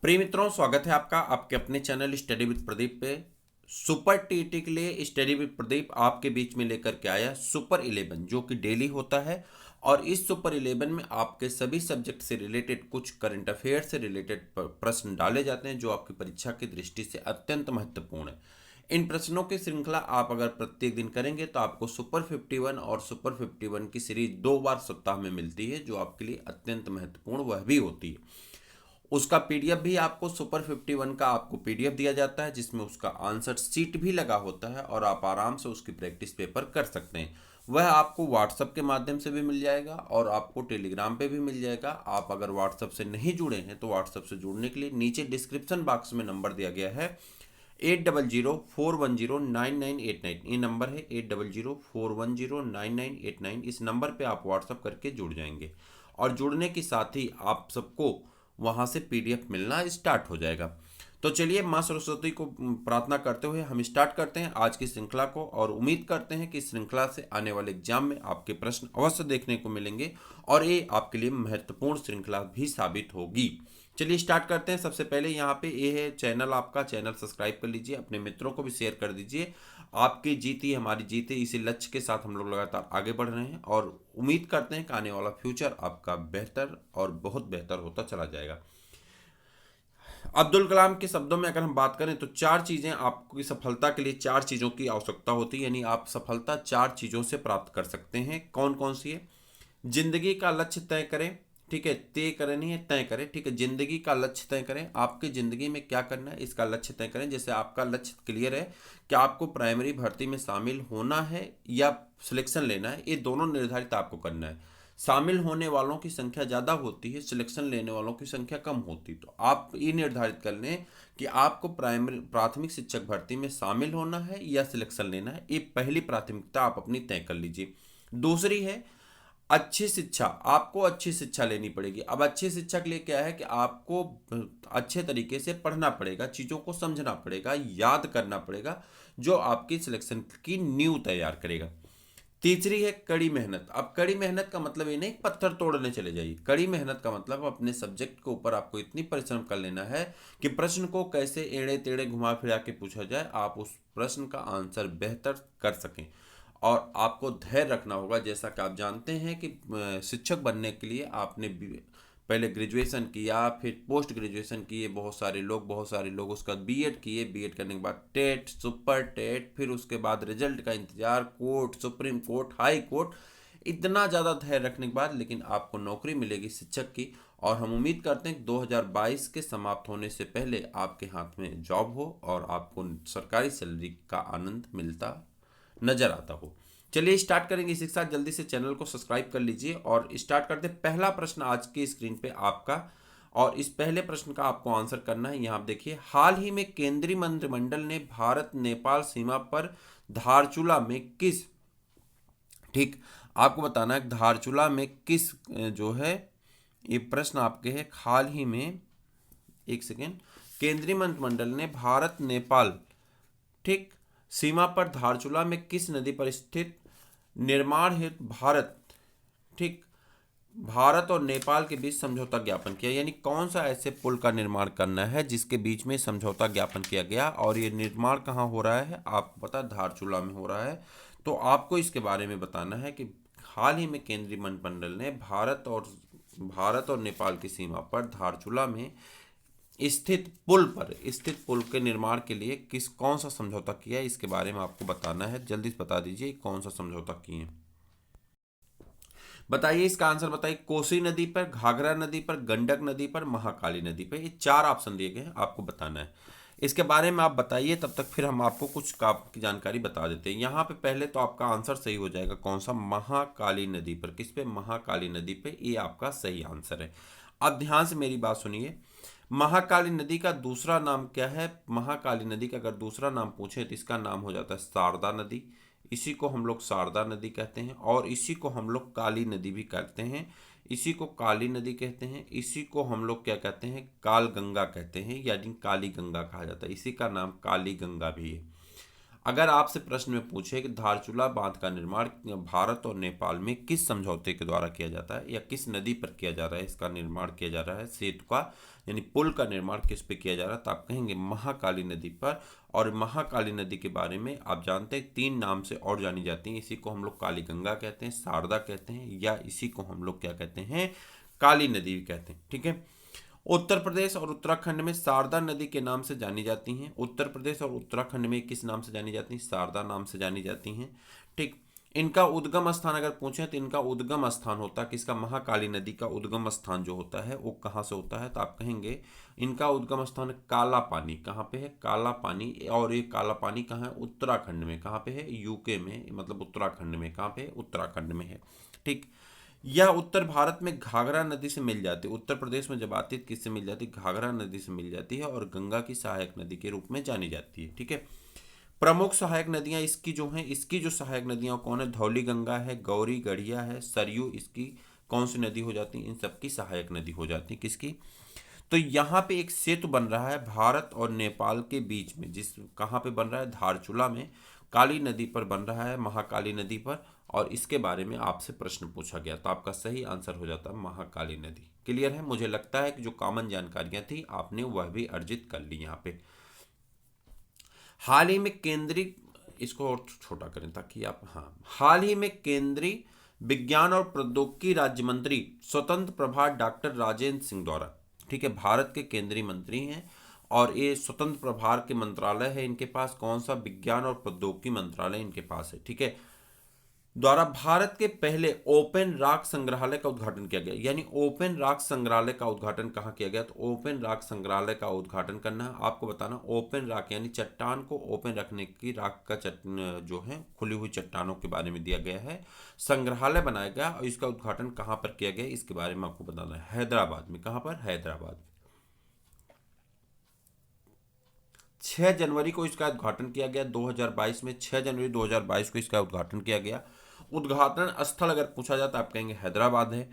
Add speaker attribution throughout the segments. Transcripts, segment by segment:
Speaker 1: प्रिय मित्रों, स्वागत है आपका आपके अपने चैनल स्टडी विद प्रदीप पे। सुपर टीटी के लिए स्टडी विद प्रदीप आपके बीच में लेकर के आया सुपर 11 जो कि डेली होता है। और इस सुपर 11 में आपके सभी सब्जेक्ट से रिलेटेड कुछ करंट अफेयर से रिलेटेड प्रश्न डाले जाते हैं जो आपकी परीक्षा की दृष्टि से अत्यंत महत्वपूर्ण है। इन प्रश्नों की श्रृंखला आप अगर प्रत्येक दिन करेंगे तो आपको सुपर 51 और सुपर 51 की सीरीज 2 बार सप्ताह में मिलती है, जो आपके लिए अत्यंत महत्वपूर्ण वह भी होती है। उसका पीडीएफ भी आपको सुपर 51 का आपको पीडीएफ दिया जाता है, जिसमें उसका आंसर शीट भी लगा होता है और आप आराम से उसकी प्रैक्टिस पेपर कर सकते हैं। वह आपको व्हाट्सएप के माध्यम से भी मिल जाएगा और आपको टेलीग्राम पे भी मिल जाएगा। आप अगर व्हाट्सएप से नहीं जुड़े हैं तो व्हाट्सएप से जुड़ने के लिए नीचे डिस्क्रिप्शन बॉक्स में नंबर दिया गया है 8004109989। ये नंबर है 8004109989। इस नंबर पे आप व्हाट्सएप करके जुड़ जाएंगे और जुड़ने के साथ ही आप सबको वहां से पीडीएफ मिलना स्टार्ट हो जाएगा। तो चलिए माँ सरस्वती को प्रार्थना करते हुए हम स्टार्ट करते हैं आज की श्रृंखला को, और उम्मीद करते हैं कि इस श्रृंखला से आने वाले एग्जाम में आपके प्रश्न अवश्य देखने को मिलेंगे और ये आपके लिए महत्वपूर्ण श्रृंखला भी साबित होगी। चलिए स्टार्ट करते हैं। सबसे पहले यहाँ पे ये है चैनल, आपका चैनल सब्सक्राइब कर लीजिए, अपने मित्रों को भी शेयर कर दीजिए। आपकी जीत ही हमारी जीत है, इसी लक्ष्य के साथ हम लोग लगातार आगे बढ़ रहे हैं और उम्मीद करते हैं कि आने वाला फ्यूचर आपका बेहतर और बहुत बेहतर होता चला जाएगा। अब्दुल कलाम के शब्दों में अगर हम बात करें तो 4 चीजें आपकी सफलता के लिए, 4 चीजों की आवश्यकता होती है, यानी आप सफलता 4 चीजों से प्राप्त कर सकते हैं। कौन कौन सी है? जिंदगी का लक्ष्य तय करें, ठीक है, तय करें नहीं है, तय करें, ठीक है। जिंदगी का लक्ष्य तय करें, आपकी जिंदगी में क्या करना है इसका लक्ष्य तय करें। जैसे आपका लक्ष्य क्लियर है कि आपको प्राइमरी भर्ती में शामिल होना है या सिलेक्शन लेना है, ये दोनों निर्धारित आपको करना है। शामिल होने वालों की संख्या ज़्यादा होती है, सिलेक्शन लेने वालों की संख्या कम होती, तो आप ये निर्धारित कर लें कि आपको प्राइमरी प्राथमिक शिक्षक भर्ती में शामिल होना है या सिलेक्शन लेना है। ये पहली प्राथमिकता आप अपनी तय कर लीजिए। दूसरी है अच्छी शिक्षा, आपको अच्छी शिक्षा लेनी पड़ेगी। अब अच्छी शिक्षा के लिए क्या है कि आपको अच्छे तरीके से पढ़ना पड़ेगा, चीज़ों को समझना पड़ेगा, याद करना पड़ेगा, जो आपकी सिलेक्शन की नींव तैयार करेगा। तीसरी है कड़ी मेहनत। अब कड़ी मेहनत का मतलब ये नहीं पत्थर तोड़ने चले जाइए, कड़ी मेहनत का मतलब अपने सब्जेक्ट के ऊपर आपको इतनी परिश्रम कर लेना है कि प्रश्न को कैसे एड़े टेढ़े घुमा फिरा के पूछा जाए, आप उस प्रश्न का आंसर बेहतर कर सकें। और आपको धैर्य रखना होगा। जैसा कि आप जानते हैं कि शिक्षक बनने के लिए आपने पहले ग्रेजुएशन किया, फिर पोस्ट ग्रेजुएशन किए, बहुत सारे लोग उसका बीएड किए, बीएड करने के बाद टेट, सुपर टेट, फिर उसके बाद रिजल्ट का इंतजार, court, supreme court, high court, इतना ज़्यादा धैर्य रखने के बाद लेकिन आपको नौकरी मिलेगी शिक्षक की। और हम उम्मीद करते हैं कि 2022 के समाप्त होने से पहले आपके हाथ में जॉब हो और आपको सरकारी सैलरी का आनंद मिलता नजर आता हो। चलिए स्टार्ट करेंगे इसी के साथ। जल्दी से चैनल को सब्सक्राइब कर लीजिए और स्टार्ट करते हैं। पहला प्रश्न आज की स्क्रीन पे आपका, और इस पहले प्रश्न का आपको आंसर करना है। यहाँ आप देखिए, हाल ही में केंद्रीय मंत्रिमंडल ने भारत नेपाल सीमा पर धारचूला में किस, ठीक, आपको बताना है धारचूला में किस जो है, ये प्रश्न आपके है हाल ही में, एक सेकेंड, केंद्रीय मंत्रिमंडल ने भारत नेपाल, ठीक, सीमा पर धारचूला में किस नदी पर स्थित निर्माण हेतु ठीक, भारत और नेपाल के बीच समझौता ज्ञापन किया, यानी कौन सा ऐसे पुल का निर्माण करना है जिसके बीच में समझौता ज्ञापन किया गया, और ये निर्माण कहाँ हो रहा है, आपको पता धारचूला में हो रहा है। तो आपको इसके बारे में बताना है कि हाल ही में केंद्रीय मंत्रिमंडल ने भारत और नेपाल की सीमा पर धारचूला में स्थित पुल के निर्माण के लिए कौन सा समझौता किया है, इसके बारे में आपको बताना है। जल्दी से बता दीजिए कौन सा समझौता किए, बताइए इसका आंसर बताइए। कोसी नदी पर, घाघरा नदी पर, गंडक नदी पर, महाकाली नदी पर, ये 4 ऑप्शन दिए गए हैं, आपको बताना है। इसके बारे में आप बताइए, तब तक फिर हम आपको कुछ की जानकारी बता देते हैं। यहाँ पे पहले तो आपका आंसर सही हो जाएगा, कौन सा, महाकाली नदी पर। किस पे? महाकाली नदी पे, ये आपका सही आंसर है। अब ध्यान से मेरी बात सुनिए, महाकाली नदी का दूसरा नाम क्या है? महाकाली नदी का अगर दूसरा नाम पूछे तो इसका नाम हो जाता है शारदा नदी। इसी को हम लोग शारदा नदी कहते हैं, और इसी को हम लोग काली नदी भी कहते हैं। इसी को काली नदी कहते हैं। इसी को हम लोग क्या कहते हैं? काल गंगा कहते हैं, यानी काली गंगा कहा जाता है। इसी का नाम काली गंगा भी है। अगर आपसे प्रश्न में पूछे कि धारचूला बांध का निर्माण भारत और नेपाल में किस समझौते के द्वारा किया जाता है या किस नदी पर किया जा रहा है, इसका निर्माण किया जा रहा है, सेतु का यानी पुल का निर्माण किस पे किया जा रहा है, तो आप कहेंगे महाकाली नदी पर। और महाकाली नदी के बारे में आप जानते हैं 3 नाम से और जानी जाती हैं। इसी को हम लोग काली गंगा कहते हैं, शारदा कहते हैं, या इसी को हम लोग क्या कहते हैं, काली नदी भी कहते हैं। ठीक है। उत्तर प्रदेश और उत्तराखंड में शारदा नदी के नाम से जानी जाती हैं। उत्तर प्रदेश और उत्तराखंड में किस नाम से जानी जाती हैं, शारदा नाम से जानी जाती हैं। ठीक। इनका उद्गम स्थान अगर पूछें तो इनका उद्गम स्थान होता है किसका, महाकाली नदी का उद्गम स्थान जो होता है वो कहाँ से होता है, तो आप कहेंगे इनका उद्गम स्थान काला पानी। कहाँ पे है, काला पानी। और ये काला पानी कहाँ है, उत्तराखंड में। कहाँ पे है, यूके में, मतलब उत्तराखंड में। कहाँ पे, उत्तराखंड में है। ठीक। यह उत्तर भारत में घाघरा नदी से मिल जाती है। उत्तर प्रदेश में जब आती है किससे मिल जाती है, घाघरा नदी से मिल जाती है और गंगा की सहायक नदी के रूप में जानी जाती है। ठीक है। प्रमुख सहायक नदियां इसकी जो हैं, इसकी जो सहायक नदियां कौन है, धौली गंगा है, गौरी गढ़िया है, सरयू इसकी कौन सी नदी हो जाती है, इन सबकी सहायक नदी हो जाती है। किसकी, तो यहाँ पे एक सेतु बन रहा है भारत और नेपाल के बीच में, जिस कहाँ पे बन रहा है, धारचूला में, काली नदी पर बन रहा है, महाकाली नदी पर। और इसके बारे में आपसे प्रश्न पूछा गया तो आपका सही आंसर हो जाता है महाकाली नदी। क्लियर है। मुझे लगता है कि जो कॉमन जानकारियां थी आपने वह भी अर्जित कर ली यहाँ पे। हाल ही में केंद्रीय, इसको और छोटा करें ताकि आप, हाँ, हाल ही में केंद्रीय विज्ञान और प्रौद्योगिकी राज्य मंत्री स्वतंत्र प्रभार डॉक्टर राजेंद्र सिंह द्वारा, ठीक है, भारत के केंद्रीय मंत्री हैं और ये स्वतंत्र प्रभार के मंत्रालय है इनके पास, कौन सा, विज्ञान और प्रौद्योगिकी मंत्रालय इनके पास है। ठीक है। द्वारा भारत के पहले ओपन रॉक संग्रहालय का उद्घाटन किया गया। यानी ओपन रॉक संग्रहालय का उद्घाटन कहाँ किया गया, तो ओपन रॉक संग्रहालय का उद्घाटन करना है आपको बताना। ओपन रॉक यानी चट्टान को ओपन रखने की, रॉक का जो है खुली हुई चट्टानों के बारे में दिया गया है, संग्रहालय बनाया गया और इसका उद्घाटन कहाँ पर किया गया इसके बारे में आपको बताना है, हैदराबाद में। कहाँ पर, हैदराबाद। 6 जनवरी को इसका उद्घाटन किया गया 2022 में। 6 जनवरी 2022 को इसका उद्घाटन किया गया। उद्घाटन स्थल अगर पूछा जाए तो आप कहेंगे हैदराबाद है।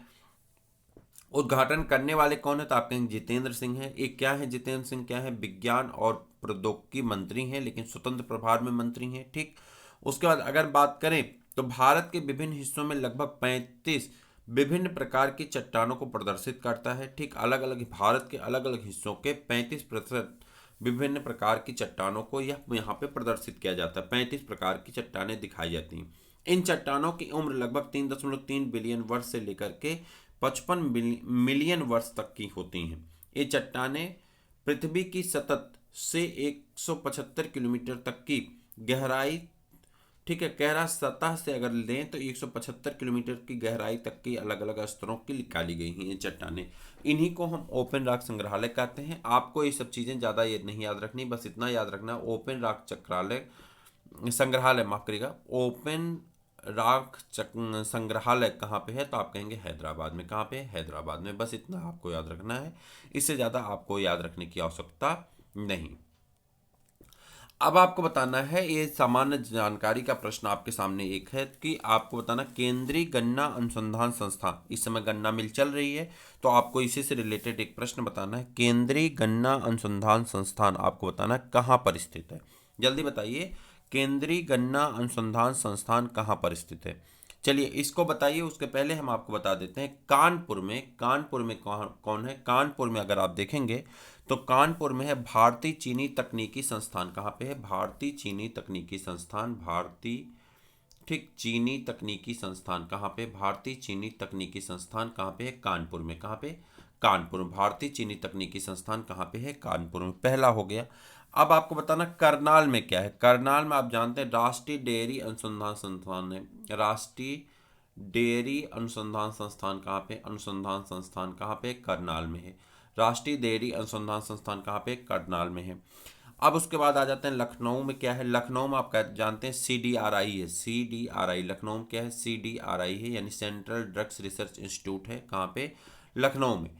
Speaker 1: उद्घाटन करने वाले कौन है, तो आप कहेंगे जितेंद्र सिंह है। एक क्या है, जितेंद्र सिंह क्या है, विज्ञान और प्रौद्योगिकी मंत्री हैं लेकिन स्वतंत्र प्रभार में मंत्री हैं। ठीक। उसके बाद अगर बात करें तो भारत के विभिन्न हिस्सों में लगभग 35 विभिन्न प्रकार की चट्टानों को प्रदर्शित करता है। ठीक। अलग अलग भारत के अलग अलग हिस्सों के 35% विभिन्न प्रकार की चट्टानों को यह यहाँ पे प्रदर्शित किया जाता है। 35 प्रकार की चट्टानें दिखाई जाती हैं। इन चट्टानों की उम्र लगभग 3.3 बिलियन वर्ष से लेकर के 55 मिलियन वर्ष तक की होती हैं। ये चट्टानें पृथ्वी की सतह से 175 किलोमीटर तक की गहराई, ठीक है, गहरा सतह से अगर लें तो 175 किलोमीटर की गहराई तक की अलग अलग स्तरों की निकाली गई हैं ये चट्टानें। इन्हीं को हम ओपन रॉक संग्रहालय कहते हैं। आपको ये सब चीज़ें ज़्यादा ये नहीं याद रखनी, बस इतना याद रखना, ओपन रॉक संग्रहालय, माफ करिएगा, ओपन रॉक संग्रहालय कहाँ पे है, तो आप कहेंगे हैदराबाद में। कहाँ पे, हैदराबाद में। बस इतना आपको याद रखना है, इससे ज़्यादा आपको याद रखने की आवश्यकता नहीं। अब आपको बताना है, ये सामान्य जानकारी का प्रश्न आपके सामने एक है कि आपको बताना केंद्रीय गन्ना अनुसंधान संस्थान, इस समय गन्ना मिल चल रही है तो आपको इसी से रिलेटेड एक प्रश्न बताना है। केंद्रीय गन्ना अनुसंधान संस्थान आपको बताना है कहाँ पर स्थित है, जल्दी बताइए। केंद्रीय गन्ना अनुसंधान संस्थान कहाँ पर स्थित है, चलिए इसको बताइए। उसके पहले हम आपको बता देते हैं कानपुर में। कानपुर में कौन है, कानपुर में अगर आप देखेंगे तो कानपुर में है भारतीय चीनी तकनीकी संस्थान। कहाँ पे है, भारतीय चीनी तकनीकी संस्थान, भारतीय, ठीक, चीनी तकनीकी संस्थान। कहाँ पे, भारतीय चीनी तकनीकी संस्थान कहाँ पे है, कानपुर में। कहाँ पे, कानपुर में। भारतीय चीनी तकनीकी संस्थान कहाँ पे है, कानपुर में। पहला हो गया। अब आपको बताना करनाल में क्या है। करनाल में आप जानते हैं राष्ट्रीय डेयरी अनुसंधान संस्थान है। राष्ट्रीय डेयरी अनुसंधान संस्थान कहाँ पे, अनुसंधान संस्थान कहाँ पे, करनाल में है। राष्ट्रीय डेयरी अनुसंधान संस्थान कहाँ पे, करनाल में है। अब उसके बाद आ जाते हैं लखनऊ में क्या है। लखनऊ में आप जानते हैं CDRI है। CDRI लखनऊ में क्या है, CDRI है, यानी सेंट्रल ड्रग्स रिसर्च इंस्टीट्यूट है। कहाँ पे, लखनऊ में।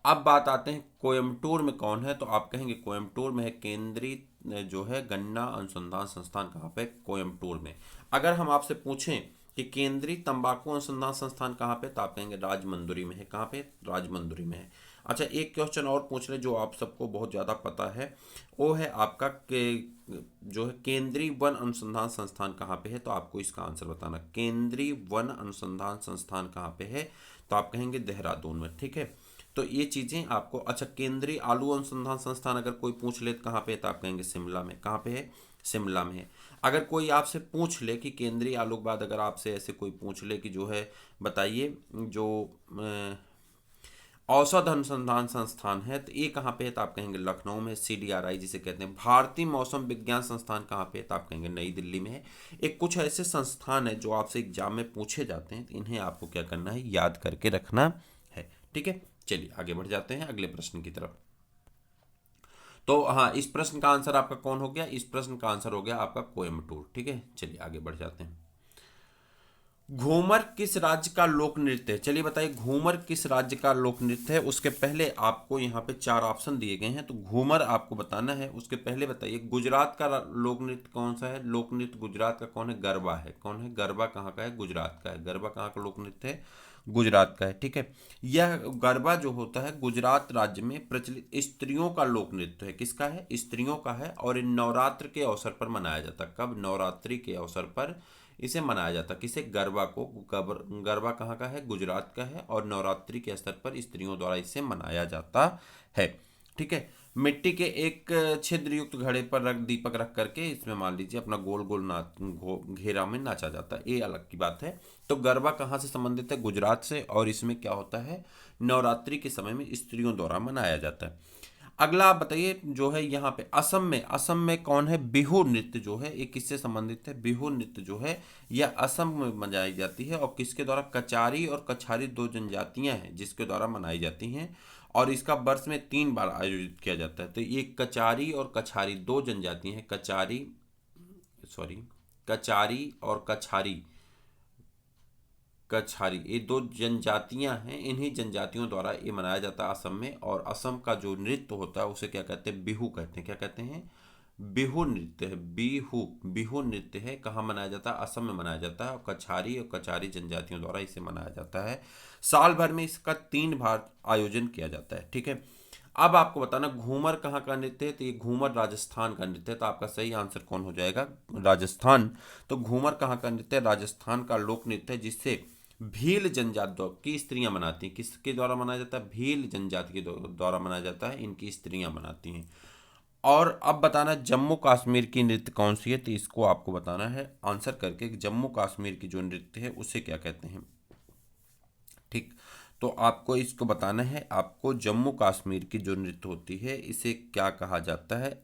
Speaker 1: अब बात आते हैं कोयम्बटूर में कौन है, तो आप कहेंगे कोयम्बटूर में है केंद्रीय जो है गन्ना अनुसंधान संस्थान। कहाँ पे, कोयम्बटूर में। अगर हम आपसे पूछें कि केंद्रीय तंबाकू अनुसंधान संस्थान कहाँ पे, तो आप कहेंगे राजमंदुरी में है। कहाँ पे, राजमंदुरी में है। अच्छा, एक क्वेश्चन और पूछ ले जो आप सबको बहुत ज़्यादा पता है, वो है आपका जो है केंद्रीय वन अनुसंधान संस्थान कहाँ पे है, तो आपको इसका आंसर बताना। केंद्रीय वन अनुसंधान संस्थान कहाँ पे है, तो आप कहेंगे देहरादून में। ठीक है, तो ये चीज़ें आपको। अच्छा, केंद्रीय आलू अनुसंधान संस्थान अगर कोई पूछ ले तो कहाँ पे है, तो आप कहेंगे शिमला में। कहाँ पे है, शिमला में है। अगर कोई आपसे पूछ ले कि केंद्रीय आलू के बाद अगर आपसे ऐसे कोई पूछ ले कि जो है बताइए जो औषध अनुसंधान संस्थान है, तो ये कहाँ पे है, तो आप कहेंगे लखनऊ में। CDRI जिसे कहते हैं। भारतीय मौसम विज्ञान संस्थान कहाँ पे है, तो आप कहेंगे नई दिल्ली में है। एक कुछ ऐसे संस्थान है जो आपसे एग्जाम में पूछे जाते हैं, तो इन्हें आपको क्या करना है, याद करके रखना है। ठीक है, चलिए आगे बढ़ जाते हैं अगले प्रश्न की तरफ। तो हाँ, इस प्रश्न का आंसर आपका कौन हो गया, इस प्रश्न का आंसर हो गया आपका कोयम्बटूर। ठीक है, चलिए आगे बढ़ जाते हैं। घूमर किस राज्य का लोक नृत्य है, चलिए बताइए घूमर किस राज्य का लोक नृत्य है। उसके पहले आपको यहाँ पे 4 ऑप्शन दिए गए हैं, तो घूमर आपको बताना है। उसके पहले बताइए गुजरात का लोक नृत्य कौन सा है। लोक नृत्य गुजरात का कौन है, गरबा है। कौन है, गरबा कहाँ का है, गुजरात का है। गरबा कहाँ का लोक नृत्य है, गुजरात का है। ठीक है, यह गरबा जो होता है गुजरात राज्य में प्रचलित स्त्रियों का लोक नृत्य है। किसका है, स्त्रियों का है। और इन नवरात्र के अवसर पर मनाया जाता है। कब, नवरात्रि के अवसर पर इसे मनाया जाता है। किसे, गरबा को। गरबा कहाँ का है, गुजरात का है। और नवरात्रि के स्तर पर स्त्रियों द्वारा इसे मनाया जाता है। ठीक है, मिट्टी के एक छिद्र युक्त घड़े पर दीपक रख करके इसमें मान लीजिए अपना गोल गोल घेरा में नाचा जाता है, ये अलग की बात है। तो गरबा कहाँ से संबंधित है, गुजरात से। और इसमें क्या होता है, नवरात्रि के समय में स्त्रियों द्वारा मनाया जाता है। अगला आप बताइए जो है यहाँ पे असम में कौन है, बिहू नृत्य जो है ये किससे संबंधित है। बिहू नृत्य जो है यह असम में मनाई जाती है। और किसके द्वारा, कचारी और कछारी 2 जनजातियां हैं जिसके द्वारा मनाई जाती हैं। और इसका वर्ष में 3 बार आयोजित किया जाता है। तो ये कचारी और कछारी 2 जनजातियां हैं। कचारी और कछारी ये 2 जनजातियां हैं। इन्हीं जनजातियों द्वारा ये मनाया जाता है असम में। और असम का जो नृत्य होता है उसे क्या कहते हैं, बिहू कहते हैं। क्या कहते हैं, बिहू नृत्य है। बिहू नृत्य है। कहाँ मनाया जाता है, असम में मनाया जाता है। और कचारी जनजातियों द्वारा इसे मनाया जाता है। साल भर में इसका 3 बार आयोजन किया जाता है। ठीक है, अब आपको बताना घूमर कहाँ का नृत्य है, तो ये घूमर राजस्थान का नृत्य है। तो आपका सही आंसर कौन हो जाएगा, राजस्थान। तो घूमर कहाँ का नृत्य है, राजस्थान का लोक नृत्य है, जिससे भील जनजाति की स्त्रियां मनाती हैं। किसके द्वारा मनाया जाता है, भील जनजाति के द्वारा मनाया जाता है। इनकी स्त्रियां मनाती हैं। और अब बताना जम्मू कश्मीर की नृत्य कौन सी है, तो इसको आपको बताना है आंसर करके। जम्मू कश्मीर की जो नृत्य है उसे क्या कहते हैं। ठीक, तो आपको इसको बताना है। आपको जम्मू कश्मीर की जो नृत्य होती है इसे क्या कहा जाता है,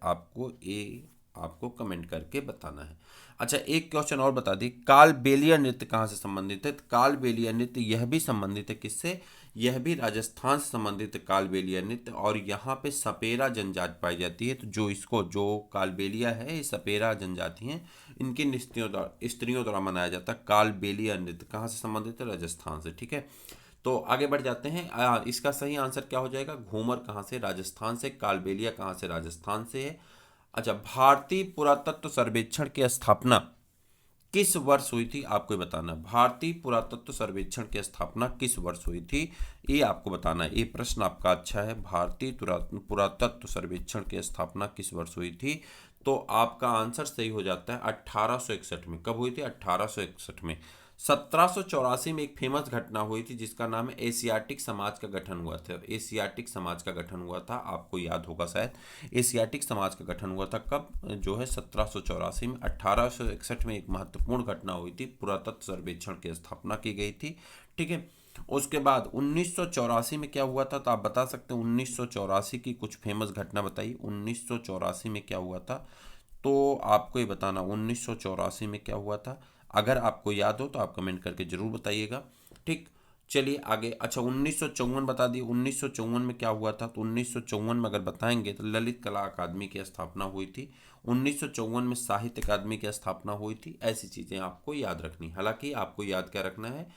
Speaker 1: आपको कमेंट करके बताना है। अच्छा, एक क्वेश्चन और बता दी, कालबेलिया नृत्य कहाँ से संबंधित है। तो कालबेलिया नृत्य यह भी संबंधित है किससे, यह भी राजस्थान से संबंधित है कालबेलिया नृत्य। और यहाँ पे सपेरा जनजाति पाई जाती है। तो जो कालबेलिया है ये सपेरा जनजाति हैं। इनकी स्त्रियों द्वारा मनाया जाता है कालबेलिया नृत्य। कहाँ से संबंधित है, राजस्थान से। ठीक है, तो आगे बढ़ जाते हैं। इसका सही आंसर क्या हो जाएगा, घूमर कहाँ से, राजस्थान से। कालबेलिया कहाँ से, राजस्थान से है। अच्छा, भारतीय पुरातत्व सर्वेक्षण की स्थापना किस वर्ष हुई थी, आपको ये बताना। भारतीय पुरातत्व सर्वेक्षण की स्थापना किस वर्ष हुई थी, ये आपको बताना है। ये प्रश्न आपका अच्छा है। भारतीय पुरातत्व सर्वेक्षण की स्थापना किस वर्ष हुई थी, तो आपका आंसर सही हो जाता है 1861 में। कब हुई थी, 1861 में। 1784 में एक फेमस घटना हुई थी जिसका नाम है एशियाटिक समाज का गठन हुआ था। एशियाटिक समाज का गठन हुआ था, आपको याद होगा शायद। एशियाटिक समाज का गठन हुआ था कब, जो है 1784 में। 1861 में एक महत्वपूर्ण घटना हुई थी, पुरातत्व सर्वेक्षण की स्थापना की गई थी। ठीक है, उसके बाद 1984 में क्या हुआ था, तो आप बता सकते हैं 1984 की कुछ फेमस घटना बताइए। 1984 में क्या हुआ था, तो आपको ये बताना 1984 में क्या हुआ था। अगर आपको याद हो तो आप कमेंट करके जरूर बताइएगा। ठीक, चलिए आगे। अच्छा, 1954 बता दिए। 1954 में क्या हुआ था, तो 1954 में अगर बताएंगे तो ललित कला अकादमी की स्थापना हुई थी। 1954 में साहित्य अकादमी की स्थापना हुई थी। ऐसी चीज़ें आपको याद रखनी। हालांकि आपको याद क्या रखना है,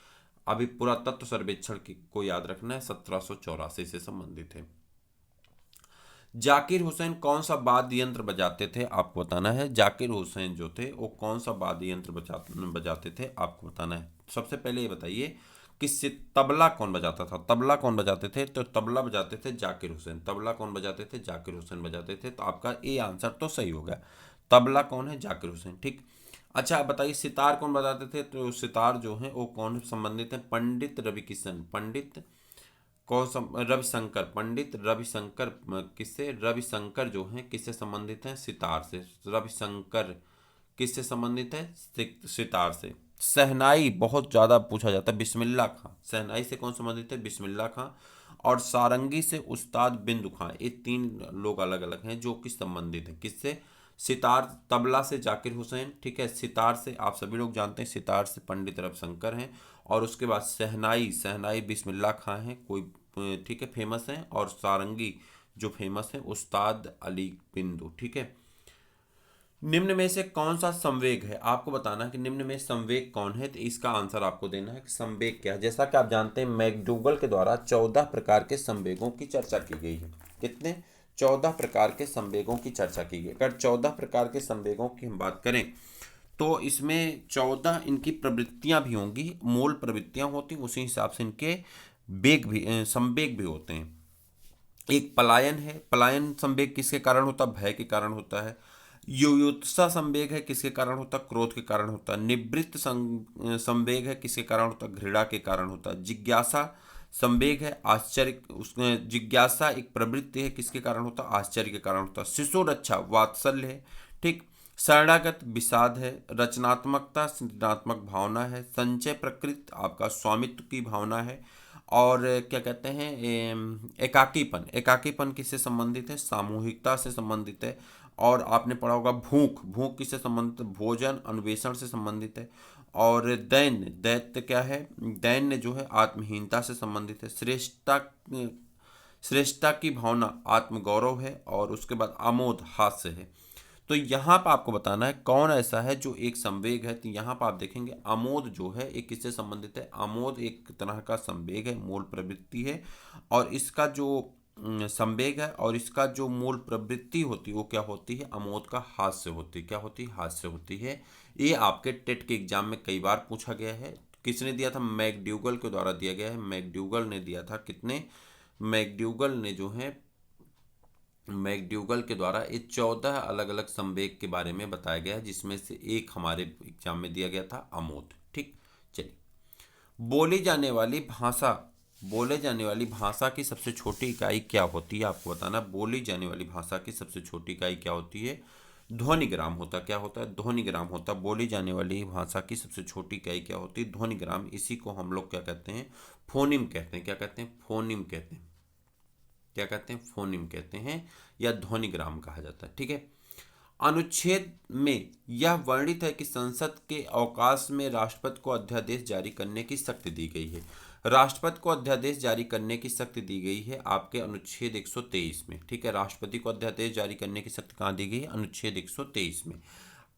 Speaker 1: अभी पुरातत्व सर्वेक्षण को याद रखना है, 1784 से संबंधित है। जाकिर हुसैन कौन सा वाद्य यंत्र बजाते थे, आपको बताना है। जाकिर हुसैन जो थे वो कौन सा वाद्य यंत्र बजाते थे, आपको बताना है। सबसे पहले ये बताइए किससे? तबला कौन बजाता था? तबला कौन बजाते थे? तो तबला बजाते थे जाकिर हुसैन। तबला कौन बजाते थे? जाकिर हुसैन बजाते थे। तो आपका ए आंसर तो सही हो गया। तबला कौन है? जाकिर हुसैन। ठीक। अच्छा आप बताइए सितार कौन बजाते थे? तो सितार जो है वो कौन संबंधित है? पंडित रविकिशन। पंडित कौन रविशंकर। पंडित रविशंकर किससे? रविशंकर जो है किससे संबंधित है? सितार से। रविशंकर किससे संबंधित है? सितार से। शहनाई बहुत ज़्यादा पूछा जाता है, बिस्मिल्लाह खां। शहनाई से कौन संबंधित है? बिस्मिल्लाह खां। और सारंगी से उस्ताद बिंदु खां। ये तीन लोग अलग अलग हैं जो कि संबंधित हैं किससे? सितार तबला से जाकिर हुसैन, ठीक है। सितार से आप सभी लोग जानते हैं, सितार से पंडित रविशंकर हैं। और उसके बाद शहनाई, शहनाई बिस्मिल्लाह खां हैं कोई, ठीक है, फेमस हैं। और सारंगी जो फेमस है उस्ताद अली बिंदु, ठीक है। निम्न में से कौन सा संवेग है? आपको बताना है कि निम्न में संवेग कौन है। तो इसका आंसर आपको देना है कि संवेग क्या है। जैसा कि आप जानते हैं मैकडूगल के द्वारा 14 प्रकार के संवेगों की चर्चा की गई है। कितने? 14 प्रकार के संवेगों की चर्चा की गई। अगर 14 प्रकार के संवेगों की हम बात करें तो इसमें 14 इनकी प्रवृत्तियां भी होंगी, मूल प्रवृत्तियां होती, उसी हिसाब से इनके वेग भी संवेग भी होते हैं। एक पलायन है। पलायन संवेग किसके कारण होता है? भय के कारण होता है। युयुत्सा संवेग है, किसके कारण होता है? क्रोध के कारण होता है। निवृत्त संवेग है, किसके कारण होता है? घृणा के कारण होता है। जिज्ञासा संवेग है, आश्चर्य, उसमें जिज्ञासा एक प्रवृत्ति है, किसके कारण होता है? आश्चर्य के कारण होता है। शिशु रक्षा वात्सल्य है, ठीक। शरणागत विषाद है। रचनात्मकता सृजनात्मक भावना है। संचय प्रकृति आपका स्वामित्व की भावना है। और क्या कहते हैं एकाकीपन, एकाकीपन किससे संबंधित है? सामूहिकता से संबंधित है। और आपने पढ़ा होगा भूख, भूख किससे संबंधित है? भोजन अन्वेषण से संबंधित है। और दैन्य, दैत्य क्या है? दैन्य जो है आत्महीनता से संबंधित है। श्रेष्ठता, श्रेष्ठता की भावना आत्मगौरव है। और उसके बाद आमोद हास्य है। तो यहाँ पर आपको बताना है कौन ऐसा है जो एक संवेग है। तो यहाँ पर आप देखेंगे आमोद जो है एक किससे संबंधित है? आमोद एक तरह का संवेग है, मूल प्रवृत्ति है। और इसका जो संवेग है और इसका जो मूल प्रवृत्ति होती है वो क्या होती है? आमोद का हास्य होती है। क्या होती है? हास्य होती है। ये आपके टेट के एग्जाम में कई बार पूछा गया है। किसने दिया था? मैकडूगल के द्वारा दिया गया है। मैकडूगल ने दिया था। कितने? मैकडूगल ने जो है मैकडूगल के द्वारा ये 14 अलग अलग संवेग के बारे में बताया गया है, जिसमें से एक हमारे एग्जाम में दिया गया था आमोद, ठीक। चलिए, बोली जाने वाली भाषा, बोले जाने वाली भाषा की सबसे छोटी इकाई क्या होती है? आपको बताना। बोली जाने वाली भाषा की सबसे छोटी इकाई क्या होती है? ध्वनिग्राम होता। क्या होता है? ध्वनिग्राम होता। बोली जाने वाली भाषा की सबसे छोटी इकाई क्या होती है? ध्वनिग्राम। इसी को हम लोग क्या कहते हैं? फोनिम कहते हैं। क्या कहते हैं? फोनिम कहते हैं। क्या कहते हैं? फोनिम कहते हैं या ध्वनिग्राम कहा जाता है, ठीक है। अनुच्छेद में यह वर्णित है कि संसद के अवकाश में राष्ट्रपति को अध्यादेश जारी करने की शक्ति दी गई है। राष्ट्रपति को अध्यादेश जारी करने की शक्ति दी गई है आपके अनुच्छेद 123 में, ठीक है। राष्ट्रपति को अध्यादेश जारी करने की शक्ति कहाँ दी गई है? अनुच्छेद 123 में।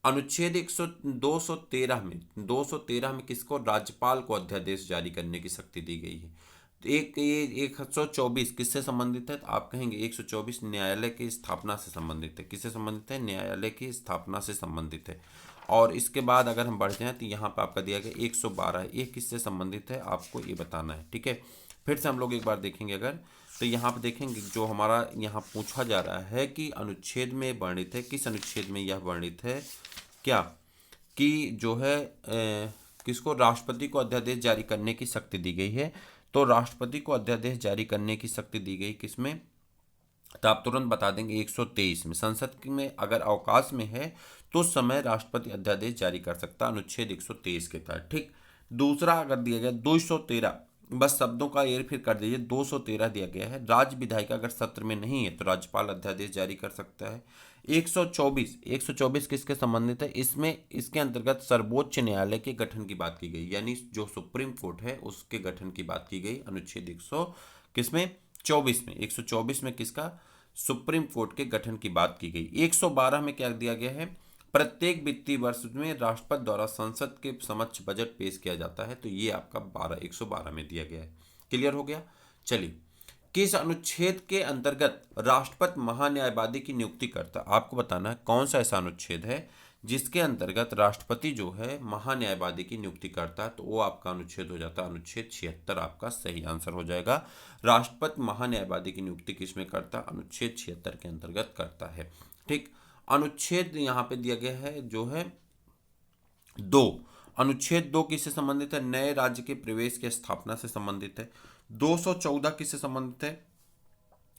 Speaker 1: अनुच्छेद 213 में, 213 में किसको? राज्यपाल को अध्यादेश जारी करने की शक्ति दी गई है। तो एक ये 124 किससे संबंधित है? तो आप कहेंगे 124 न्यायालय की स्थापना से संबंधित है। किससे संबंधित है? न्यायालय की स्थापना से संबंधित है। और इसके बाद अगर हम बढ़ जाएं तो यहाँ पर आपका दिया गया 112, ये किससे संबंधित है आपको ये बताना है, ठीक है। फिर से हम लोग एक बार देखेंगे अगर, तो यहाँ पर देखेंगे जो हमारा यहाँ पूछा जा रहा है कि अनुच्छेद में वर्णित है, किस अनुच्छेद में यह वर्णित है क्या कि जो है किसको? राष्ट्रपति को अध्यादेश जारी करने की शक्ति दी गई है। तो राष्ट्रपति को अध्यादेश जारी करने की शक्ति दी गई किसमें? तो आप तुरंत बता देंगे 123 में। संसद में अगर अवकाश में है तो समय राष्ट्रपति अध्यादेश जारी कर सकता है अनुच्छेद 123 के तहत, ठीक। दूसरा अगर दिया गया 213, बस शब्दों का हेर फेर कर दीजिए, 213 दिया गया है राज्य विधायिका अगर सत्र में नहीं है तो राज्यपाल अध्यादेश जारी कर सकता है। 124 किसके संबंधित है? इसमें इसके अंतर्गत सर्वोच्च न्यायालय के गठन की बात की गई, यानी जो सुप्रीम कोर्ट है उसके गठन की बात की गई अनुच्छेद 100 किसमें? 24 में। 124 में किसका? सुप्रीम कोर्ट के गठन की बात की गई। 112 में क्या दिया गया है? प्रत्येक वित्तीय वर्ष में राष्ट्रपति द्वारा संसद के समक्ष बजट पेश किया जाता है। तो ये आपका 112 में दिया गया है। क्लियर हो गया? चलिए, किस अनुच्छेद के अंतर्गत राष्ट्रपति महान्यायवादी की नियुक्ति करता? आपको बताना है कौन सा ऐसा अनुच्छेद है जिसके अंतर्गत राष्ट्रपति जो है महान्यायवादी की नियुक्ति करता है, तो वो आपका अनुच्छेद हो जाता है अनुच्छेद 76 आपका सही आंसर हो जाएगा। राष्ट्रपति महान्यायवादी की नियुक्ति किसमें करता है? अनुच्छेद 76 के अंतर्गत करता है। ठीक, अनुच्छेद यहाँ पे दिया गया है जो है 2। अनुच्छेद 2 किससे संबंधित है? नए राज्य के प्रवेश की स्थापना से संबंधित है। 214 किससे संबंधित है?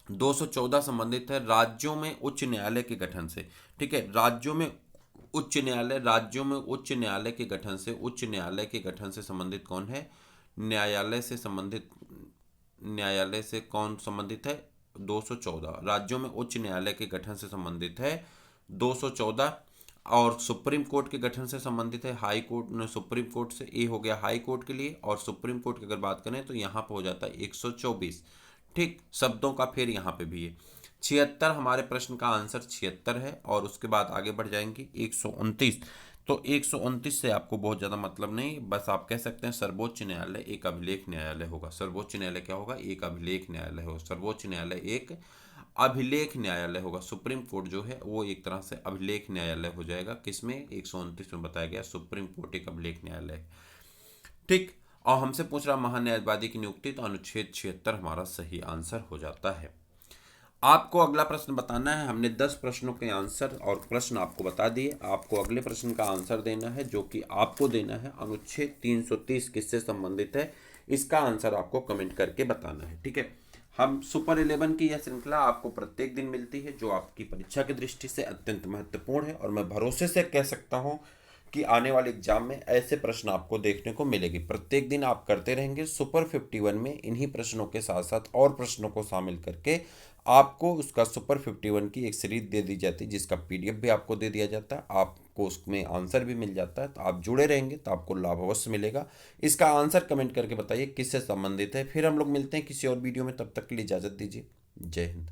Speaker 1: 214 संबंधित है राज्यों में उच्च न्यायालय के गठन से। ठीक है, राज्यों में उच्च न्यायालय के गठन से, उच्च न्यायालय के गठन से संबंधित कौन है? न्यायालय से कौन संबंधित है? 214 राज्यों में उच्च न्यायालय के गठन से संबंधित है 214। और सुप्रीम कोर्ट के गठन से संबंधित है हाई कोर्ट, सुप्रीम कोर्ट से। ए हो गया हाई कोर्ट के लिए, और सुप्रीम कोर्ट की अगर बात करें तो यहाँ पे हो जाता है 124। ठीक, शब्दों का फिर यहाँ पे भी है 76। हमारे प्रश्न का आंसर 76 है। और उसके बाद आगे बढ़ जाएंगे 129। तो 129 से आपको बहुत ज़्यादा मतलब नहीं, बस आप कह सकते हैं सर्वोच्च न्यायालय एक अभिलेख न्यायालय होगा। सर्वोच्च न्यायालय क्या होगा? एक अभिलेख न्यायालय होगा। सर्वोच्च न्यायालय एक अभिलेख न्यायालय होगा। सुप्रीम कोर्ट जो है वो एक तरह से अभिलेख न्यायालय हो जाएगा। किसमें? 129 में बताया गया सुप्रीम कोर्ट एक अभिलेख न्यायालय है। ठीक, और हमसे पूछ रहा महान्यायवादी की नियुक्ति, तो अनुच्छेद 76 हमारा सही आंसर हो जाता है। आपको अगला प्रश्न बताना है। हमने 10 प्रश्नों के आंसर और प्रश्न आपको बता दिए। आपको अगले प्रश्न का आंसर देना है, जो कि आपको देना है अनुच्छेद 330 किससे संबंधित है। इसका आंसर आपको कमेंट करके बताना है। ठीक है, हम सुपर 11 की यह श्रृंखला आपको प्रत्येक दिन मिलती है, जो आपकी परीक्षा की दृष्टि से अत्यंत महत्वपूर्ण है। और मैं भरोसे से कह सकता हूँ कि आने वाले एग्जाम में ऐसे प्रश्न आपको देखने को मिलेगी। प्रत्येक दिन आप करते रहेंगे सुपर 51 में इन्हीं प्रश्नों के साथ साथ और प्रश्नों को शामिल करके आपको उसका सुपर 51 की एक सीरीज दे दी जाती है, जिसका पीडीएफ भी आपको दे दिया जाता है। आपको उसमें आंसर भी मिल जाता है। तो आप जुड़े रहेंगे तो आपको लाभ अवश्य मिलेगा। इसका आंसर कमेंट करके बताइए किससे संबंधित है। फिर हम लोग मिलते हैं किसी और वीडियो में, तब तक के लिए इजाज़त दीजिए। जय हिंद।